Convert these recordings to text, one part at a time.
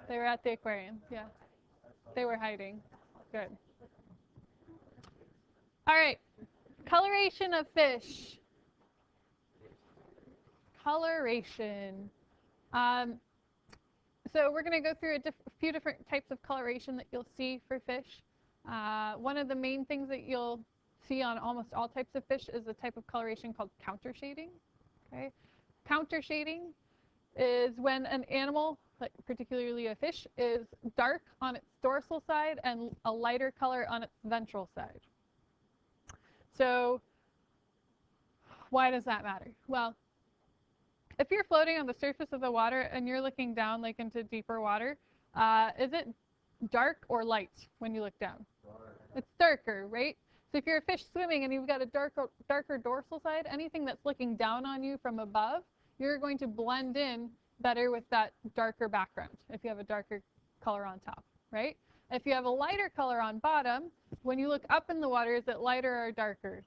They were at the aquarium, yeah. They were hiding. Good. All right, coloration of fish. Coloration. Um, so we're going to go through a few different types of coloration that you'll see for fish. One of the main things that you'll see on almost all types of fish is a type of coloration called counter shading. Okay? Counter shading is when an animal, like particularly a fish, is dark on its dorsal side and a lighter color on its ventral side. So why does that matter? Well, if you're floating on the surface of the water and you're looking down like into deeper water, is it dark or light when you look down? It's darker, right? So if you're a fish swimming and you've got a darker dorsal side, anything that's looking down on you from above, you're going to blend in better with that darker background if you have a darker color on top, right? If you have a lighter color on bottom, when you look up in the water, is it lighter or darker?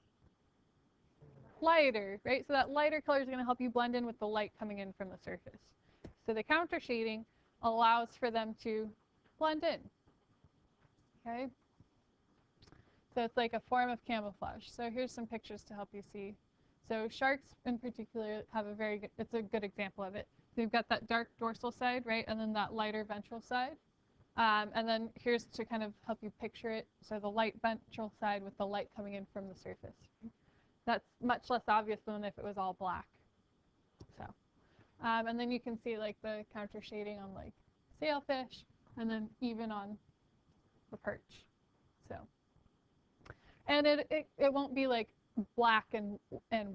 Lighter, right? So that lighter color is going to help you blend in with the light coming in from the surface. So the counter shading allows for them to blend in. Okay? So it's like a form of camouflage. So here's some pictures to help you see. So sharks in particular have a very good, it's a good example of it. So you've got that dark dorsal side, right? And then that lighter ventral side. And then here's to kind of help you picture it. So the light ventral side with the light coming in from the surface. That's much less obvious than if it was all black. So, and then you can see like the counter shading on like sailfish, and then even on the perch. So, and it won't be like black and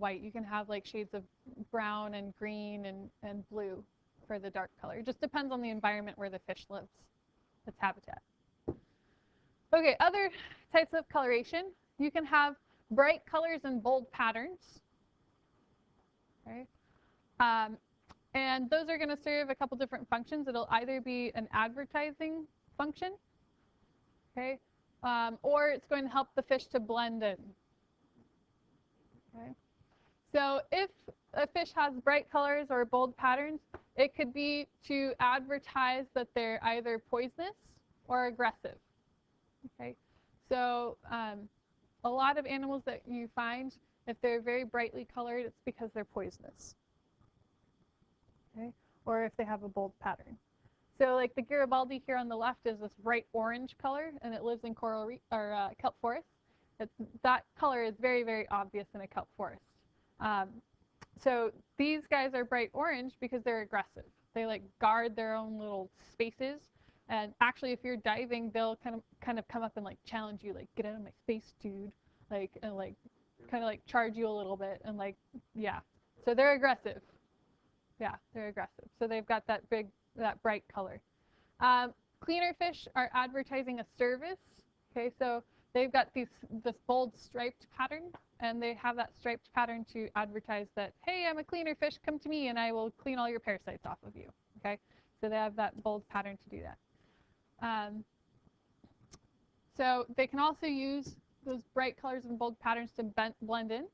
white. You can have like shades of brown and green and blue for the dark color. It just depends on the environment where the fish lives, its habitat. Okay, other types of coloration. You can have bright colors and bold patterns. Okay. And those are going to serve a couple different functions. It'll either be an advertising function, okay, or it's going to help the fish to blend in. Okay. So if a fish has bright colors or bold patterns, it could be to advertise that they're either poisonous or aggressive. Okay. So a lot of animals that you find, if they're very brightly colored, it's because they're poisonous. Okay? Or if they have a bold pattern. So like the Garibaldi here on the left is this bright orange color, and it lives in coral reef or kelp forest. That color is very, very obvious in a kelp forest. So these guys are bright orange because they're aggressive. They like guard their own little spaces. And actually, if you're diving, they'll kind of come up and like challenge you, like get out of my space, dude, like and like kind of like charge you a little bit, and like yeah. So they're aggressive. Yeah, they're aggressive. So they've got that bright color. Cleaner fish are advertising a service. Okay, so they've got this bold striped pattern, and they have that striped pattern to advertise that, hey, I'm a cleaner fish, come to me, and I will clean all your parasites off of you. Okay, so they have that bold pattern to do that. So they can also use those bright colors and bold patterns to blend in.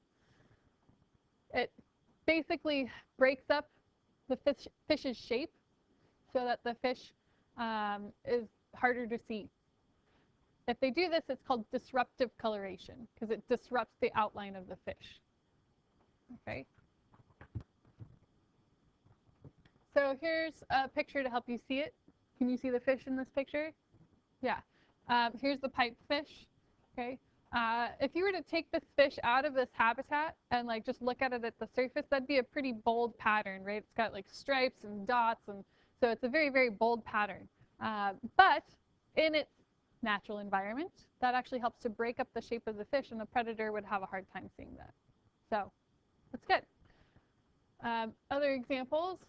It basically breaks up the fish's shape so that the fish is harder to see. If they do this, it's called disruptive coloration because it disrupts the outline of the fish. Okay. So here's a picture to help you see it. Can you see the fish in this picture? Yeah. Here's the pipe fish. Okay. If you were to take this fish out of this habitat and like just look at it at the surface, that'd be a pretty bold pattern, right? It's got like stripes and dots, and so it's a very, very bold pattern. But in its natural environment, that actually helps to break up the shape of the fish, and a predator would have a hard time seeing that. So that's good. Other examples,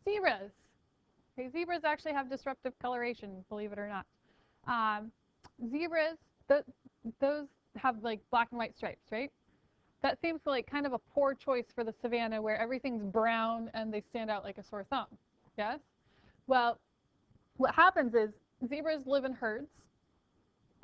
zebras. Okay, zebras actually have disruptive coloration, believe it or not. Zebras, those have like black and white stripes, right? That seems like kind of a poor choice for the savanna where everything's brown and they stand out like a sore thumb. Yes? Well, what happens is zebras live in herds,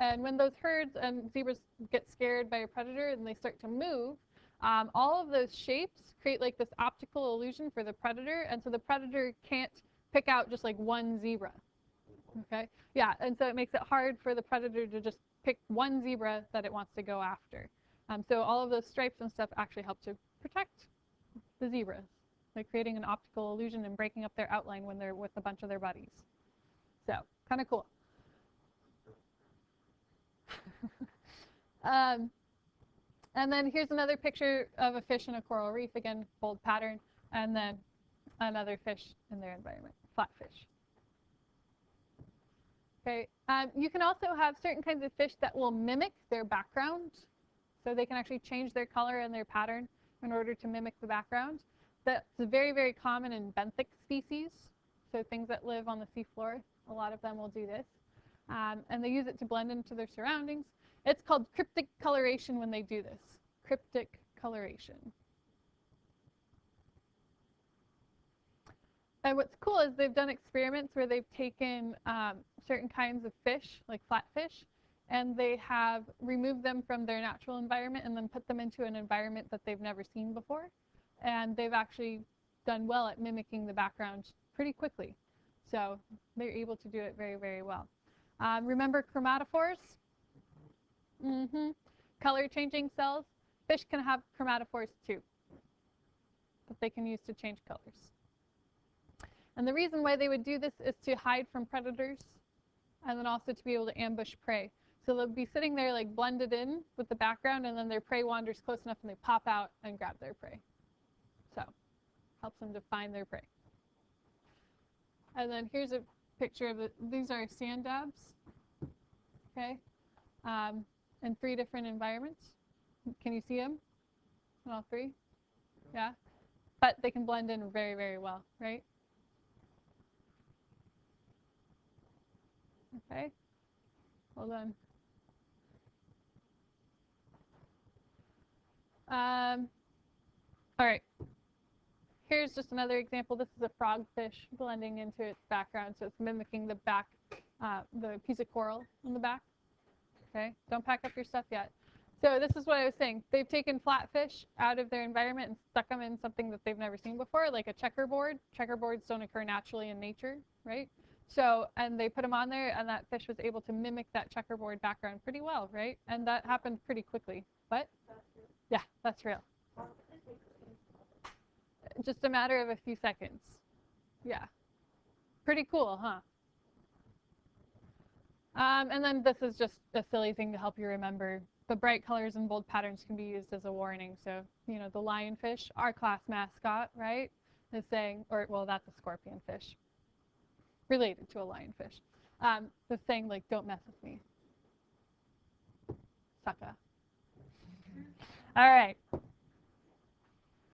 and when those herds and zebras get scared by a predator and they start to move, all of those shapes create like this optical illusion for the predator, and so the predator can't pick out just like one zebra. Okay, yeah, and so it makes it hard for the predator to just pick one zebra that it wants to go after. So all of those stripes and stuff actually help to protect the zebras, like creating an optical illusion and breaking up their outline when they're with a bunch of their buddies. So kind of cool. And then here's another picture of a fish in a coral reef, again, bold pattern, and then another fish in their environment, flatfish. Okay, you can also have certain kinds of fish that will mimic their background. So they can actually change their color and their pattern in order to mimic the background. That's very, very common in benthic species. So things that live on the seafloor, a lot of them will do this. And they use it to blend into their surroundings. It's called cryptic coloration when they do this. Cryptic coloration. And what's cool is they've done experiments where they've taken certain kinds of fish, like flatfish, and they have removed them from their natural environment and then put them into an environment that they've never seen before. And they've actually done well at mimicking the background pretty quickly. So they're able to do it very, very well. Remember chromatophores? Color changing cells. Fish can have chromatophores too, that they can use to change colors. And the reason why they would do this is to hide from predators and then also to be able to ambush prey. So they'll be sitting there like blended in with the background, and then their prey wanders close enough and they pop out and grab their prey. So helps them to find their prey. And then here's a picture of it. These are sand dabs, okay, in 3 different environments. Can you see them in all 3? Yeah, but they can blend in very, very well, right? Okay, hold on. All right, here's just another example. This is a frogfish blending into its background, so it's mimicking the back, the piece of coral in the back. Okay, don't pack up your stuff yet. So this is what I was saying. They've taken flatfish out of their environment and stuck them in something that they've never seen before, like a checkerboard. Checkerboards don't occur naturally in nature, right? So, and they put them on there, and that fish was able to mimic that checkerboard background pretty well, right? And that happened pretty quickly. What? Yeah, that's real. Just a matter of a few seconds. Yeah. Pretty cool, huh? And then this is just a silly thing to help you remember. The bright colors and bold patterns can be used as a warning. So, you know, the lionfish, our class mascot, right, is saying, or, well, that's a scorpionfish, related to a lionfish. The saying, like, don't mess with me. Sucker. All right.